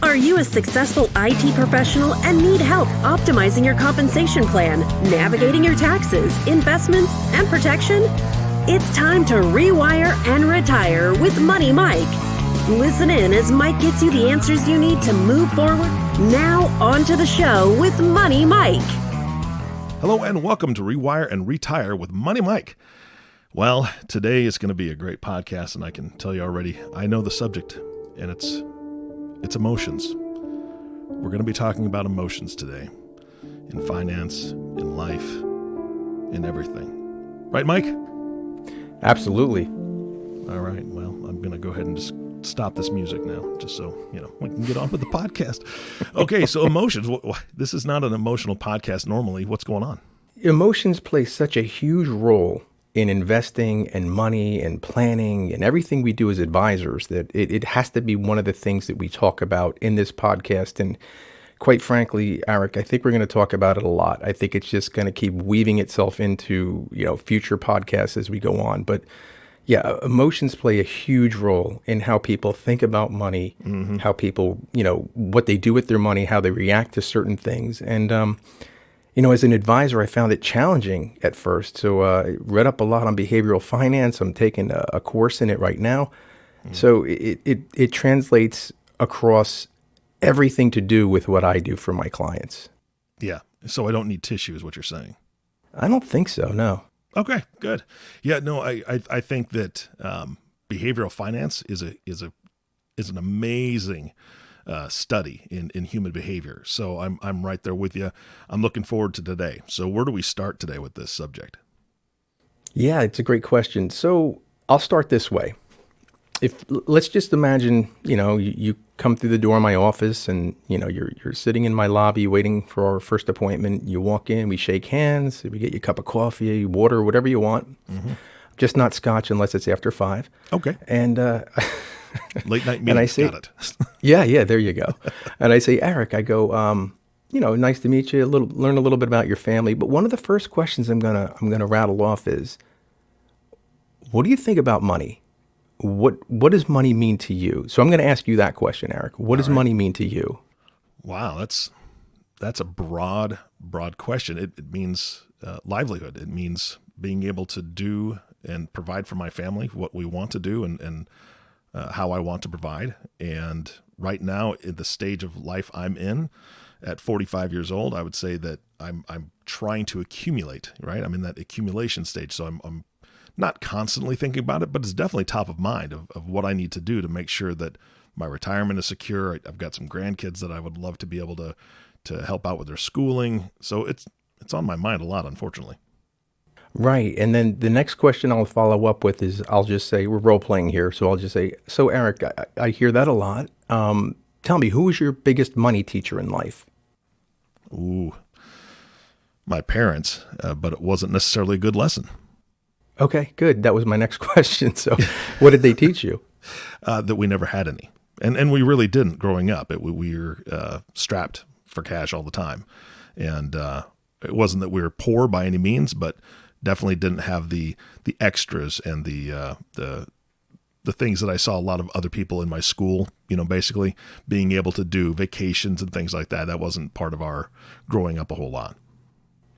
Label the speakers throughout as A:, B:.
A: Are you a successful IT professional and need help optimizing your compensation plan, navigating your taxes, investments, and protection? It's time to rewire and retire with Money Mike. Listen in as Mike gets you the answers you need to move forward. Now, on to the show with Money Mike.
B: Hello and welcome to Rewire and Retire with Money Mike. Well, today is going to be a great podcast, and I can tell you already, I know the subject, and it's emotions. We're going to be talking about emotions today, in finance, in life, in everything. Right, Mike?
C: Absolutely.
B: All right. Well, I'm going to go ahead and just stop this music now, just so, we can get on with the podcast. Okay, so emotions. This is not an emotional podcast normally. What's going on?
C: Emotions play such a huge role in investing and money and planning and everything we do as advisors that it has to be one of the things that we talk about in this podcast. And quite frankly, Eric, I think we're going to talk about it a lot. I think it's just going to keep weaving itself into, future podcasts as we go on. But yeah, emotions play a huge role in how people think about money, how people, what they do with their money, how they react to certain things. And, as an advisor, I found it challenging at first. So I read up a lot on behavioral finance. I'm taking a course in it right now. So it translates across everything to do with what I do for my clients.
B: Yeah. So I don't need tissue is what you're saying.
C: I don't think so, no.
B: Okay, good. Yeah, no, I think that behavioral finance is an amazing study in human behavior. So I'm right there with you. I'm looking forward to today. So where do we start today with this subject?
C: Yeah, it's a great question. So I'll start this way. Let's just imagine, you come through the door of my office and, you're sitting in my lobby waiting for our first appointment. You walk in, we shake hands, we get you a cup of coffee, water, whatever you want. Mm-hmm. Just not scotch unless it's after 5.
B: Okay.
C: And
B: late night meeting.
C: And I say, got it. yeah, there you go. And I say, Eric, I go, nice to meet you. Learn a little bit about your family. But one of the first questions I'm gonna rattle off is, what do you think about money? What does money mean to you? So I'm going to ask you that question, Eric. What does money mean to you?
B: Wow, that's a broad question. It means livelihood. It means being able to do and provide for my family what we want to do and how I want to provide. And right now, in the stage of life I'm in, at 45 years old, I would say that I'm trying to accumulate. Right, I'm in that accumulation stage. So I'm not constantly thinking about it, but it's definitely top of mind of what I need to do to make sure that my retirement is secure. I've got some grandkids that I would love to be able to help out with their schooling. So it's on my mind a lot, unfortunately.
C: Right. And then the next question I'll follow up with is, I'll just say, we're role playing here. So I'll just say, so Eric, I hear that a lot. Tell me, who was your biggest money teacher in life?
B: Ooh, my parents, but it wasn't necessarily a good lesson.
C: Okay, good. That was my next question. So what did they teach you?
B: That we never had any. And we really didn't growing up. We were strapped for cash all the time. And it wasn't that we were poor by any means, but definitely didn't have the extras and the things that I saw a lot of other people in my school, basically being able to do vacations and things like that. That wasn't part of our growing up a whole lot.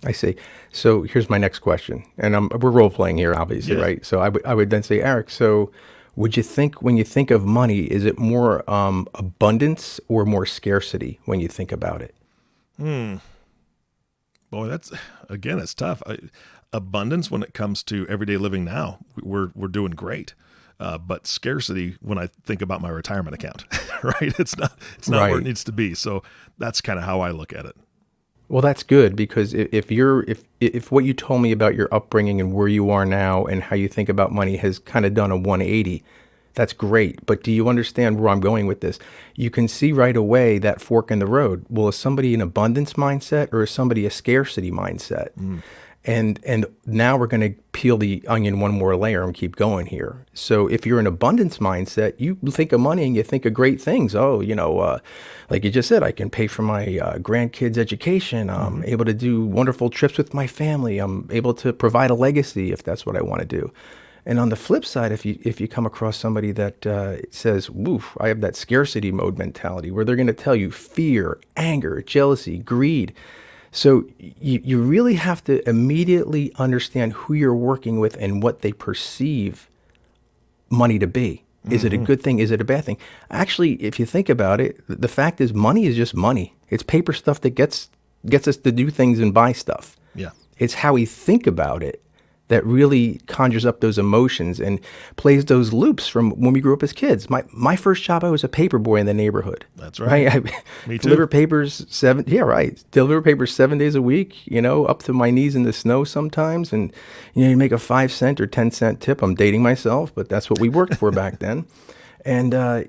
C: I see. So here's my next question, and we're role playing here, obviously, yeah. Right? So I would then say, Eric, so would you think when you think of money, is it more abundance or more scarcity when you think about it?
B: Boy, it's tough. Abundance when it comes to everyday living now, we're doing great. But scarcity when I think about my retirement account, right? It's not right. Where it needs to be. So that's kind of how I look at it.
C: Well, that's good, because if what you told me about your upbringing and where you are now and how you think about money has kind of done a 180, that's great. But do you understand where I'm going with this? You can see right away that fork in the road. Well, is somebody an abundance mindset or is somebody a scarcity mindset? And now we're going to peel the onion one more layer and keep going here. So if you're an abundance mindset, you think of money and you think of great things. Oh, like you just said, I can pay for my grandkids' education. I'm able to do wonderful trips with my family. I'm able to provide a legacy if that's what I want to do. And on the flip side, if you come across somebody that says, "Woof, I have that scarcity mode mentality," where they're going to tell you fear, anger, jealousy, greed. So you really have to immediately understand who you're working with and what they perceive money to be. Is it a good thing? Is it a bad thing? Actually, if you think about it, the fact is money is just money. It's paper stuff that gets us to do things and buy stuff.
B: Yeah.
C: It's how we think about it that really conjures up those emotions and plays those loops from when we grew up as kids. My first job, I was a paper boy in the neighborhood.
B: That's right.
C: I
B: Me too.
C: Deliver papers Deliver papers 7 days a week, up to my knees in the snow sometimes. And, you make a 5-cent or 10-cent tip. I'm dating myself, but that's what we worked for back then. And, I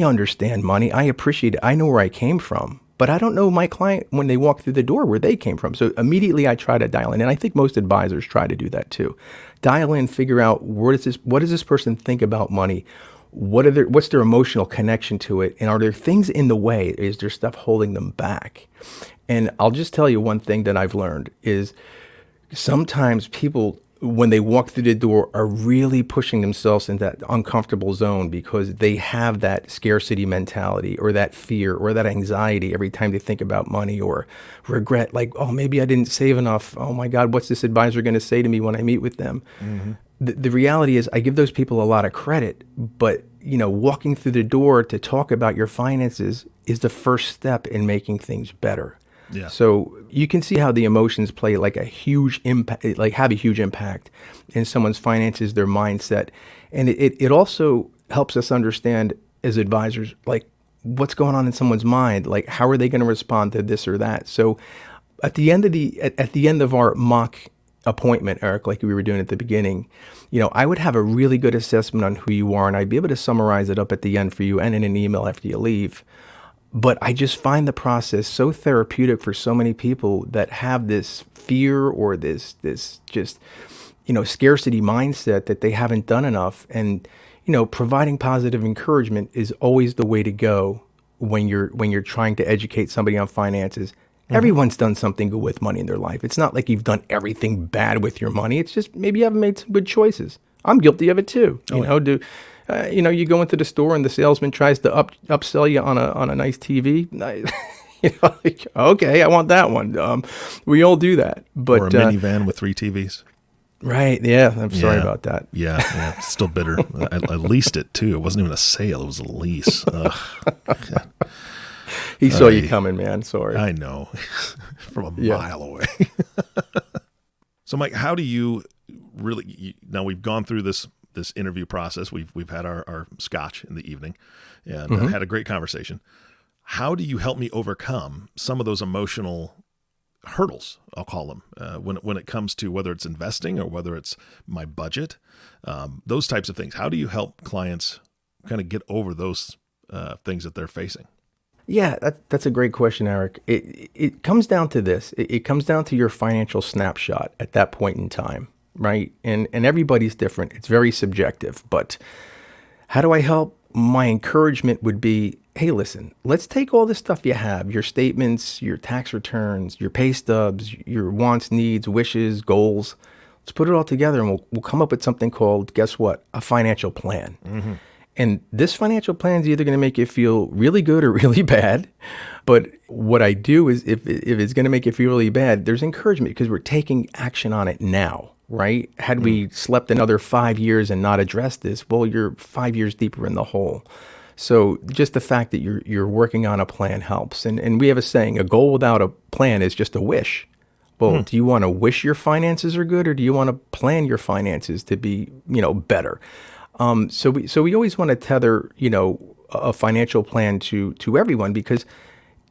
C: understand money. I appreciate it. I know where I came from. But I don't know my client when they walk through the door where they came from. So immediately I try to dial in. And I think most advisors try to do that too. Dial in, figure out what does this person think about money? What's their emotional connection to it? And are there things in the way? Is there stuff holding them back? And I'll just tell you one thing that I've learned is sometimes people, when they walk through the door, are really pushing themselves into that uncomfortable zone because they have that scarcity mentality or that fear or that anxiety every time they think about money, or regret, like, oh, maybe I didn't save enough. Oh my God, what's this advisor going to say to me when I meet with them? Mm-hmm. The reality is I give those people a lot of credit, but walking through the door to talk about your finances is the first step in making things better.
B: Yeah.
C: So you can see how the emotions play like a huge impact, like have a huge impact in someone's finances, their mindset. And it also helps us understand as advisors, like what's going on in someone's mind, like how are they going to respond to this or that? So at the end of our mock appointment, Eric, like we were doing at the beginning, I would have a really good assessment on who you are, and I'd be able to summarize it up at the end for you and in an email after you leave. But I just find the process so therapeutic for so many people that have this fear or this just, scarcity mindset that they haven't done enough. And, providing positive encouragement is always the way to go when you're trying to educate somebody on finances. Mm-hmm. Everyone's done something good with money in their life. It's not like you've done everything bad with your money. It's just maybe you haven't made some good choices. I'm guilty of it too. You go into the store and the salesman tries to upsell you on a nice TV. Okay, I want that one. We all do that. But
B: or a minivan with 3 TVs.
C: Right. Yeah. I'm sorry about that.
B: Yeah. Still bitter. I leased it too. It wasn't even a sale. It was a lease.
C: He saw you coming, man. Sorry.
B: I know. From a mile away. So, Mike, how do you really? Now we've gone through this interview process. We've had our scotch in the evening, and had a great conversation. How do you help me overcome some of those emotional hurdles, I'll call them, when it comes to whether it's investing or whether it's my budget, those types of things? How do you help clients kind of get over those things that they're facing?
C: Yeah, that's a great question, Eric. It comes down to this. It comes down to your financial snapshot at that point in time, right? And everybody's different. It's very subjective. But how do I help? My encouragement would be, hey, listen, let's take all this stuff you have, your statements, your tax returns, your pay stubs, your wants, needs, wishes, goals. Let's put it all together and we'll come up with something called, guess what? A financial plan. Mm-hmm. And this financial plan is either going to make you feel really good or really bad. But what I do is if it's going to make you feel really bad, there's encouragement because we're taking action on it now, right? Had we slept another 5 years and not addressed this, well, you're 5 years deeper in the hole. So just the fact that you're working on a plan helps. And we have a saying, a goal without a plan is just a wish. Well, do you want to wish your finances are good or do you want to plan your finances to be, better? So we always want to tether, a financial plan to everyone because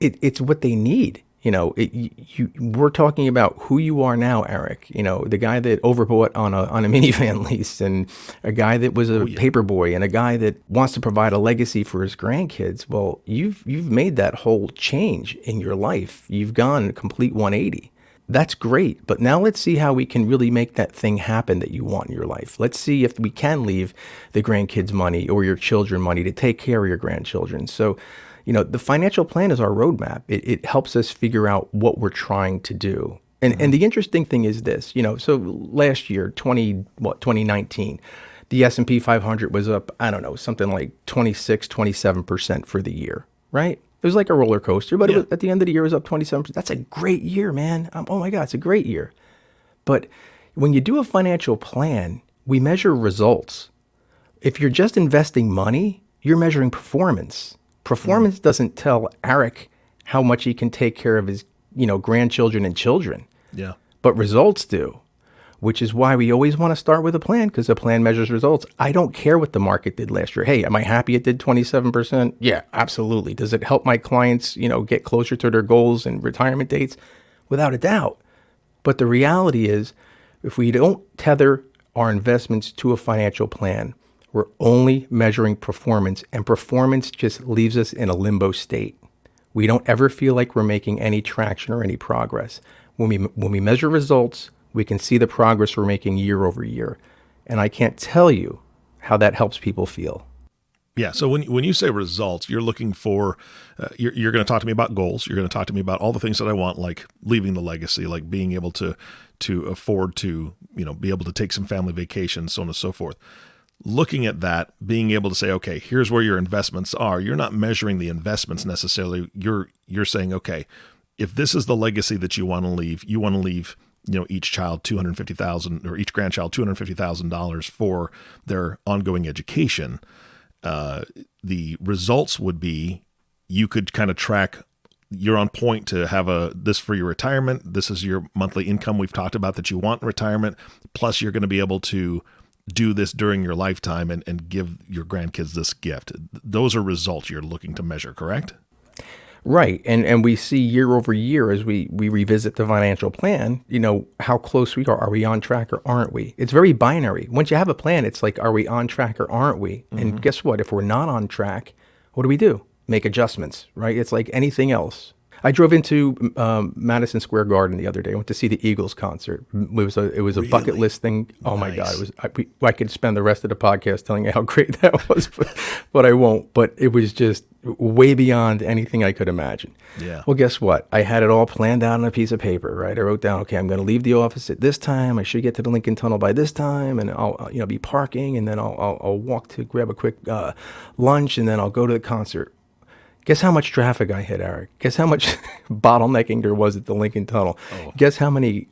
C: it's what they need. We're talking about who you are now, Eric. The guy that overbought on a minivan lease, and a guy that was a paper boy, and a guy that wants to provide a legacy for his grandkids. Well, you've made that whole change in your life. You've gone a complete 180. That's great. But now let's see how we can really make that thing happen that you want in your life. Let's see if we can leave the grandkids money or your children money to take care of your grandchildren. So, the financial plan is our roadmap. It helps us figure out what we're trying to do. And the interesting thing is this, so last year, 2019, the S&P 500 was up, I don't know, something like 26, 27% for the year, right? It was like a roller coaster, but it was, at the end of the year, it was up 27%. That's a great year, man. Oh my God, it's a great year. But when you do a financial plan, we measure results. If you're just investing money, you're measuring performance. Performance doesn't tell Eric how much he can take care of his, grandchildren and children.
B: Yeah.
C: But results do, which is why we always want to start with a plan, because a plan measures results. I don't care what the market did last year. Hey, am I happy it did 27%? Yeah, absolutely. Does it help my clients, get closer to their goals and retirement dates? Without a doubt. But the reality is, if we don't tether our investments to a financial plan, we're only measuring performance, and performance just leaves us in a limbo state. We don't ever feel like we're making any traction or any progress. When we measure results, we can see the progress we're making year over year. And I can't tell you how that helps people feel.
B: Yeah. So when you say results, you're looking for, you're going to talk to me about goals. You're going to talk to me about all the things that I want, like leaving the legacy, like being able to afford to, be able to take some family vacations, so on and so forth. Looking at that, being able to say, okay, here's where your investments are. You're not measuring the investments necessarily. You're saying, okay, if this is the legacy that you want to leave, each child $250,000 or each grandchild $250,000 for their ongoing education. The results would be, you could kind of track, you're on point to have this for your retirement. This is your monthly income we've talked about that you want in retirement. Plus you're going to be able to do this during your lifetime and give your grandkids this gift. Those are results you're looking to measure, correct?
C: Right. And we see year over year as we revisit the financial plan, how close we are. Are we on track or aren't we? It's very binary. Once you have a plan, it's like, are we on track or aren't we? Mm-hmm. And guess what? If we're not on track, what do? Make adjustments, right? It's like anything else. I drove into Madison Square Garden the other day. I went to see the Eagles concert. It was a really? Bucket list thing. Oh my God! It was. I could spend the rest of the podcast telling you how great that was, but I won't. But it was just way beyond anything I could imagine.
B: Yeah.
C: Well, guess what? I had it all planned out on a piece of paper. Right. I wrote down, okay, I'm going to leave the office at this time. I should get to the Lincoln Tunnel by this time, and I'll be parking, and then I'll walk to grab a quick lunch, and then I'll go to the concert. Guess how much traffic I hit, Eric? Guess how much bottlenecking there was at the Lincoln Tunnel? Oh. Guess how many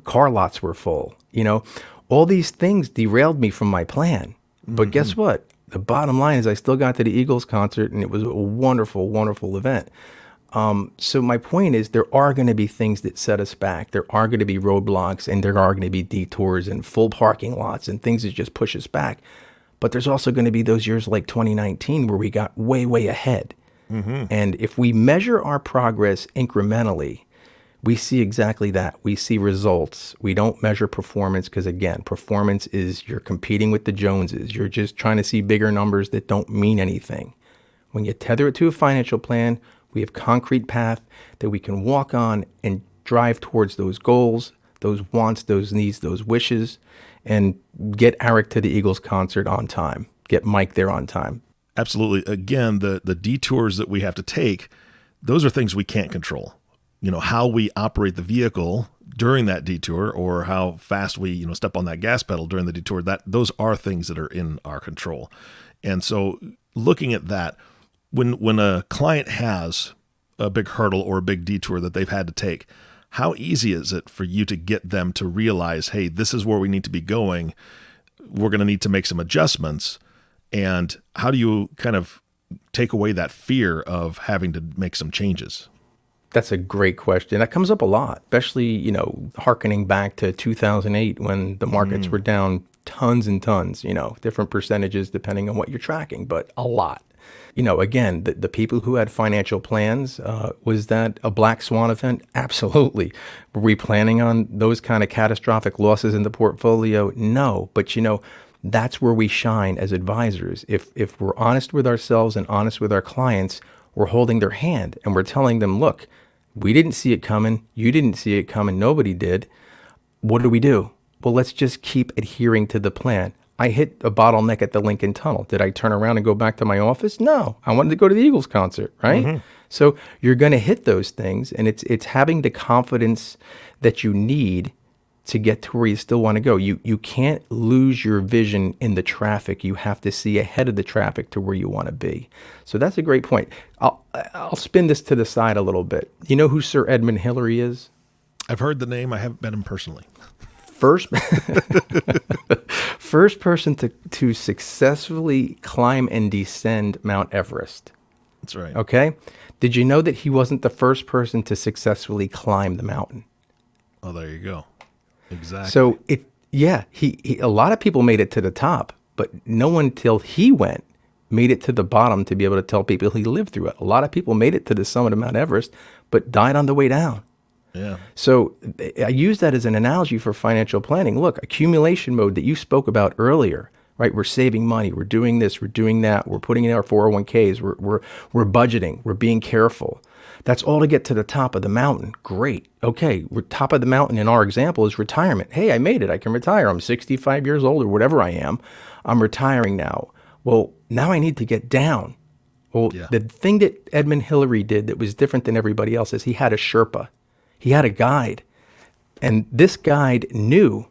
C: car lots were full? All these things derailed me from my plan. But guess what? The bottom line is I still got to the Eagles concert, and it was a wonderful, wonderful event. So my point is, there are going to be things that set us back. There are going to be roadblocks, and there are going to be detours and full parking lots and things that just push us back. But there's also going to be those years like 2019 where we got way, way ahead. Mm-hmm. And if we measure our progress incrementally, we see exactly that. We see results. We don't measure performance because, again, performance is you're competing with the Joneses. You're just trying to see bigger numbers that don't mean anything. When you tether it to a financial plan, we have concrete path that we can walk on and drive towards those goals, those wants, those needs, those wishes, and get Eric to the Eagles concert on time. Get Mike there on time.
B: Absolutely. Again, the detours that we have to take, those are things we can't control. How we operate the vehicle during that detour, or how fast we, step on that gas pedal during the detour, those are things that are in our control. And so looking at that, when a client has a big hurdle or a big detour that they've had to take, how easy is it for you to get them to realize, hey, this is where we need to be going. We're going to need to make some adjustments. And how do you kind of take away that fear of having to make some changes?
C: That's a great question. That comes up a lot, especially, hearkening back to 2008 when the markets were down tons and tons, different percentages depending on what you're tracking, but a lot. Again, the people who had financial plans, was that a black swan event? Absolutely. Were we planning on those kind of catastrophic losses in the portfolio? No. But, that's where we shine as advisors. If we're honest with ourselves and honest with our clients, we're holding their hand and we're telling them, look, we didn't see it coming. You didn't see it coming. Nobody did. What do? Well, let's just keep adhering to the plan. I hit a bottleneck at the Lincoln Tunnel. Did I turn around and go back to my office? No. I wanted to go to the Eagles concert, right? Mm-hmm. So you're going to hit those things, and it's having the confidence that you need to get to where you still want to go. You can't lose your vision in the traffic. You have to see ahead of the traffic to where you want to be. So that's a great point. I'll spin this to the side a little bit. You know who Sir Edmund Hillary is?
B: I've heard the name. I haven't met him personally.
C: First person to successfully climb and descend Mount Everest.
B: That's right.
C: Okay? Did you know that he wasn't the first person to successfully climb the mountain?
B: Oh, there you go. Exactly.
C: So he a lot of people made it to the top, but no one till he went made it to the bottom to be able to tell people he lived through it. A lot of people made it to the summit of Mount Everest, but died on the way down.
B: Yeah.
C: So I use that as an analogy for financial planning. Look, accumulation mode that you spoke about earlier, right? We're saving money. We're doing this. We're doing that. We're putting in our 401ks. We're budgeting. We're being careful. That's all to get to the top of the mountain. Great. Okay, we're top of the mountain in our example is retirement. Hey, I made it. I can retire. I'm 65 years old or whatever I am. I'm retiring now. Well, now I need to get down. Well, The thing that Edmund Hillary did that was different than everybody else is he had a Sherpa. He had a guide. And this guide knew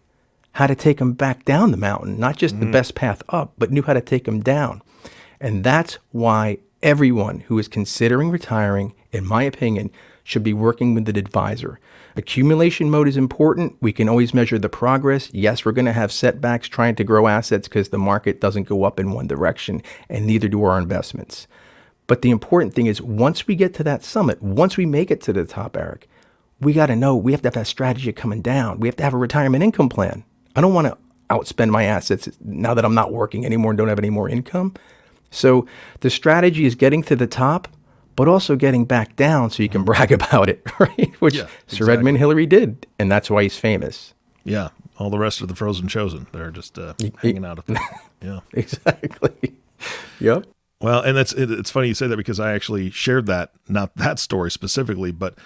C: how to take him back down the mountain, not just the best path up, but knew how to take him down. And that's why everyone who is considering retiring, in my opinion, should be working with an advisor. Accumulation mode is important. We can always measure the progress. Yes, we're going to have setbacks trying to grow assets because the market doesn't go up in one direction, and neither do our investments. But the important thing is once we get to that summit, once we make it to the top, Eric, we got to know we have to have that strategy coming down. We have to have a retirement income plan. I don't want to outspend my assets now that I'm not working anymore and don't have any more income. So the strategy is getting to the top, but also getting back down so you can brag about it, right? Which Sir Edmund Hillary did, and that's why he's famous.
B: Yeah, all the rest of the Frozen Chosen, they're just hanging out up there. Yeah,
C: exactly. Yep.
B: Well, and it's funny you say that because I actually shared that, not that story specifically, but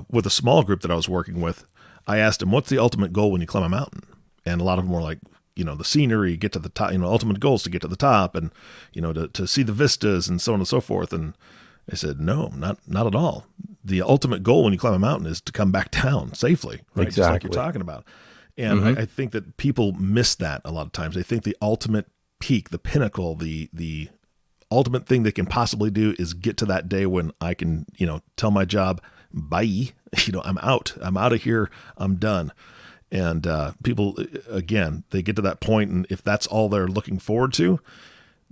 B: with a small group that I was working with. I asked them, what's the ultimate goal when you climb a mountain? And a lot of them were like, the scenery, get to the top, ultimate goal is to get to the top and, to see the vistas and so on and so forth. And I said, no, not at all. The ultimate goal when you climb a mountain is to come back down safely, right?
C: Exactly.
B: Just like you're talking about. And I think that people miss that a lot of times. They think the ultimate peak, the pinnacle, the ultimate thing they can possibly do is get to that day when I can, tell my job, bye, I'm out of here. I'm done. And people, again, they get to that point, and if that's all they're looking forward to,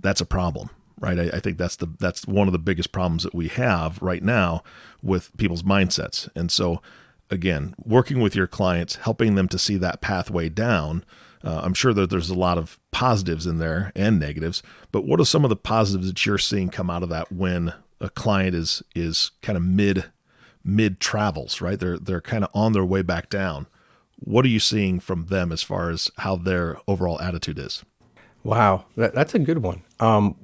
B: that's a problem, right? I think that's one of the biggest problems that we have right now with people's mindsets. And so, again, working with your clients, helping them to see that pathway down. I'm sure that there's a lot of positives in there and negatives, but what are some of the positives that you're seeing come out of that when a client is kind of mid travels, right? They're kind of on their way back down. What are you seeing from them as far as how their overall attitude is?
C: Wow, that's a good one.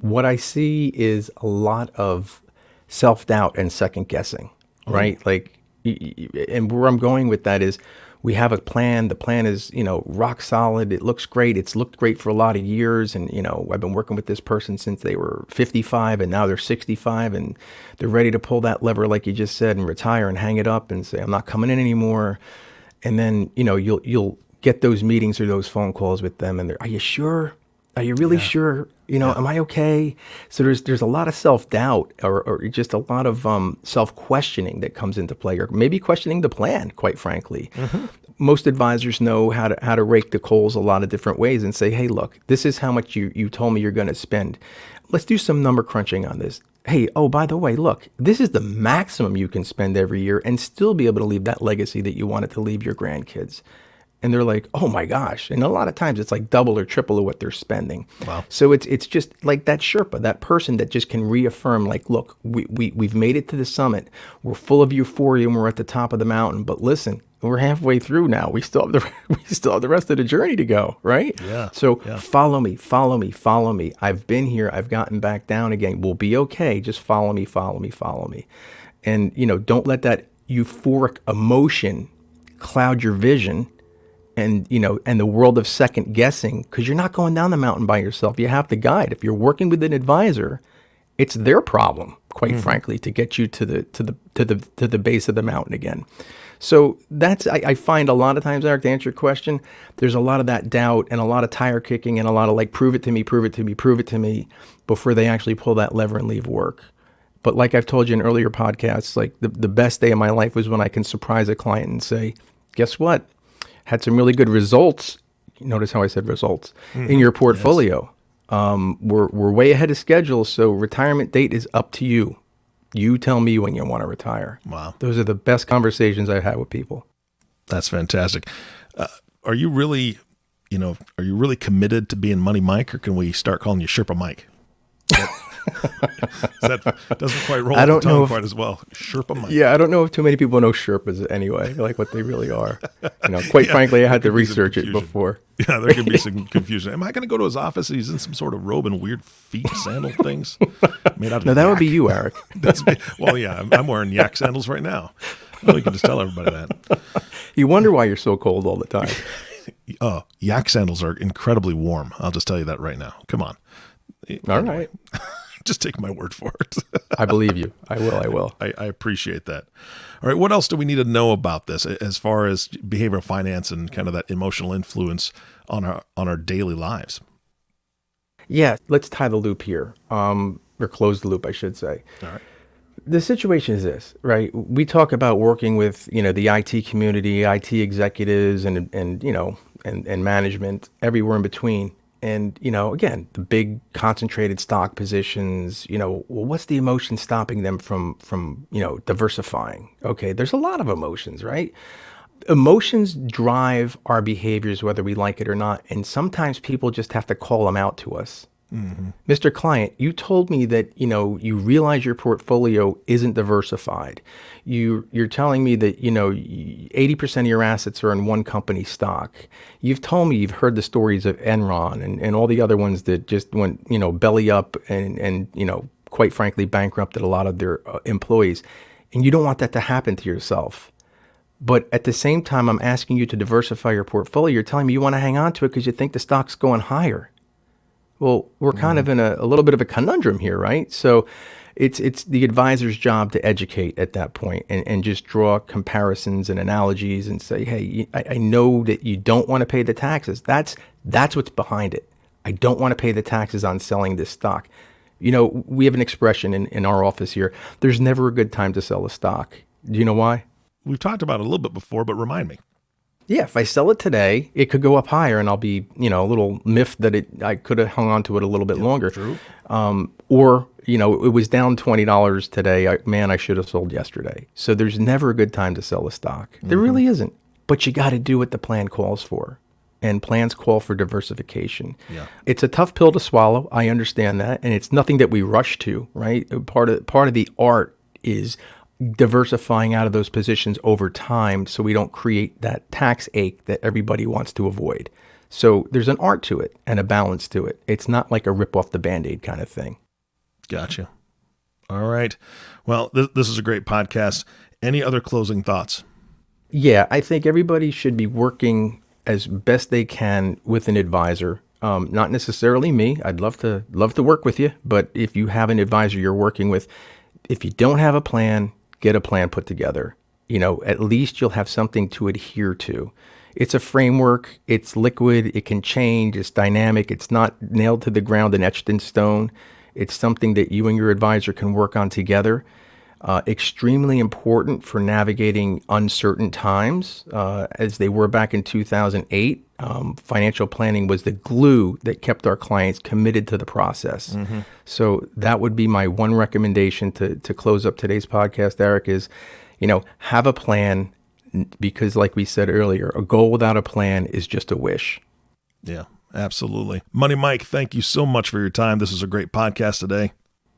C: What I see is a lot of self-doubt and second guessing, right? Like, and where I'm going with that is we have a plan. The plan is, rock solid. It looks great. It's looked great for a lot of years. And, I've been working with this person since they were 55 and now they're 65 and they're ready to pull that lever, like you just said, and retire and hang it up and say, I'm not coming in anymore. And then, you'll get those meetings or those phone calls with them and are you sure? Are you really sure? Am I okay? So there's a lot of self-doubt or just a lot of self-questioning that comes into play, or maybe questioning the plan, quite frankly. Most advisors know how to rake the coals a lot of different ways and say, hey, look, this is how much you told me you're going to spend. Let's do some number crunching on this. Hey, oh, by the way, look, this is the maximum you can spend every year and still be able to leave that legacy that you wanted to leave your grandkids. And they're like, oh my gosh. And a lot of times it's like double or triple of what they're spending.
B: Wow.
C: So it's just like that Sherpa, that person that just can reaffirm, like, look, we've made it to the summit. We're full of euphoria and we're at the top of the mountain. But listen, we're halfway through now. We still have the rest of the journey to go, right?
B: Yeah.
C: So follow me. I've been here. I've gotten back down again. We'll be okay. Just follow me. And, don't let that euphoric emotion cloud your vision. And, and the world of second guessing, because you're not going down the mountain by yourself. You have the guide. If you're working with an advisor, it's their problem. quite frankly, to get you to the base of the mountain again. So that's, I find a lot of times, Eric, to answer your question, there's a lot of that doubt and a lot of tire kicking and a lot of like, prove it to me, prove it to me, prove it to me, before they actually pull that lever and leave work. But like I've told you in earlier podcasts, like the best day of my life was when I can surprise a client and say, guess what? Had some really good results. Notice how I said results in your portfolio. Yes. We're way ahead of schedule. So retirement date is up to you. You tell me when you want to retire.
B: Wow.
C: Those are the best conversations I've had with people.
B: That's fantastic. Are you really committed to being Money Mike, or can we start calling you Sherpa Mike? That doesn't quite roll off the tongue quite as well. Sherpa Mike.
C: Yeah, I don't know if too many people know Sherpas anyway, like what they really are. Quite frankly, I had to research it before.
B: Yeah, there can be some confusion. Am I going to go to his office? He's in some sort of robe and weird feet sandal things made out of
C: No, that would be you, Eric.
B: Well, yeah, I'm wearing yak sandals right now. Well, you can just tell everybody that.
C: You wonder why you're so cold all the time.
B: Oh, yak sandals are incredibly warm. I'll just tell you that right now. Come on.
C: All right.
B: Just take my word for it.
C: I believe you. I will.
B: I appreciate that. All right. What else do we need to know about this as far as behavioral finance and kind of that emotional influence on our daily lives?
C: Yeah. Let's tie the loop here, or close the loop, I should say.
B: All right.
C: The situation is this, right? We talk about working with, the IT community, IT executives and management, everywhere in between. And, again, the big concentrated stock positions, well, what's the emotion stopping them from diversifying? Okay, there's a lot of emotions, right? Emotions drive our behaviors, whether we like it or not. And sometimes people just have to call them out to us. Mm-hmm. Mr. Client, you told me that, you realize your portfolio isn't diversified. You're telling me that, 80% of your assets are in one company stock. You've told me you've heard the stories of Enron and all the other ones that just went, belly up and quite frankly, bankrupted a lot of their employees. And you don't want that to happen to yourself. But at the same time, I'm asking you to diversify your portfolio. You're telling me you want to hang on to it because you think the stock's going higher. Well, we're kind of in a little bit of a conundrum here, right? So it's the advisor's job to educate at that point and just draw comparisons and analogies and say, hey, I know that you don't want to pay the taxes. That's what's behind it. I don't want to pay the taxes on selling this stock. We have an expression in our office here. There's never a good time to sell a stock. Do you know why?
B: We've talked about it a little bit before, but remind me.
C: Yeah, if I sell it today, it could go up higher, and I'll be, a little miffed that I could have hung on to it a little bit longer.
B: True.
C: Or, it was down $20 today. I should have sold yesterday. So there's never a good time to sell a stock. Mm-hmm. There really isn't. But you got to do what the plan calls for. And plans call for diversification. Yeah. It's a tough pill to swallow. I understand that. And it's nothing that we rush to, right? Part of the art is diversifying out of those positions over time so we don't create that tax ache that everybody wants to avoid. So there's an art to it and a balance to it. It's not like a rip off the Band-Aid kind of thing.
B: Gotcha. All right. Well, this is a great podcast. Any other closing thoughts? Yeah,
C: I think everybody should be working as best they can with an advisor. Not necessarily me. I'd love to work with you. But if you have an advisor you're working with, if you don't have a plan, get a plan put together. At least you'll have something to adhere to. It's a framework. It's liquid. It can change. It's dynamic. It's not nailed to the ground and etched in stone. It's something that you and your advisor can work on together. Extremely important for navigating uncertain times, as they were back in 2008. Financial planning was the glue that kept our clients committed to the process. Mm-hmm. So that would be my one recommendation to close up today's podcast, Eric, is, have a plan, because like we said earlier, a goal without a plan is just a wish.
B: Yeah, absolutely. Money Mike, thank you so much for your time. This was a great podcast today.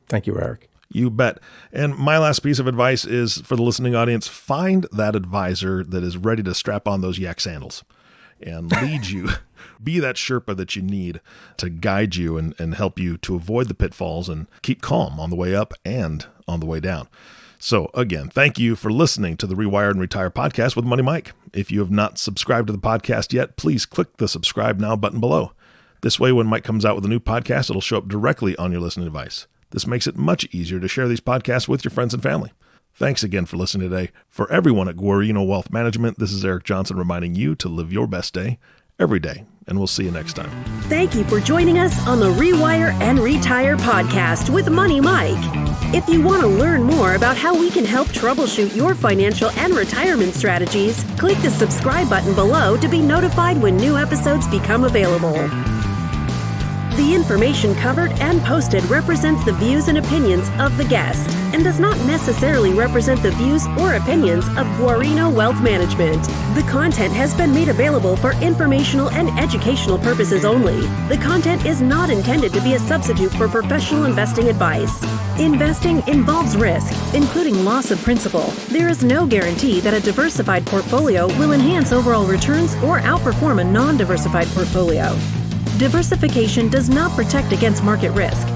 C: Thank you, Eric.
B: You bet. And my last piece of advice is for the listening audience, find that advisor that is ready to strap on those yak sandals and lead you, be that Sherpa that you need to guide you and help you to avoid the pitfalls and keep calm on the way up and on the way down. So again, thank you for listening to the Rewire and Retire podcast with Money Mike. If you have not subscribed to the podcast yet, please click the subscribe now button below. This way, when Mike comes out with a new podcast, it'll show up directly on your listening device. This makes it much easier to share these podcasts with your friends and family. Thanks again for listening today. For everyone at Guarino Wealth Management, this is Eric Johnson reminding you to live your best day every day, and we'll see you next time.
A: Thank you for joining us on the Rewire and Retire podcast with Money Mike. If you want to learn more about how we can help troubleshoot your financial and retirement strategies, click the subscribe button below to be notified when new episodes become available. The information covered and posted represents the views and opinions of the guest and does not necessarily represent the views or opinions of Guarino Wealth Management. The content has been made available for informational and educational purposes only. The content is not intended to be a substitute for professional investing advice. Investing involves risk, including loss of principal. There is no guarantee that a diversified portfolio will enhance overall returns or outperform a non-diversified portfolio. Diversification does not protect against market risk.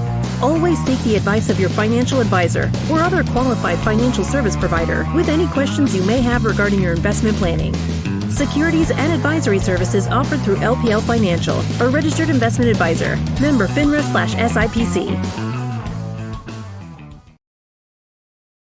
A: Always seek the advice of your financial advisor or other qualified financial service provider with any questions you may have regarding your investment planning. Securities and advisory services offered through LPL Financial, a registered investment advisor. Member FINRA/SIPC.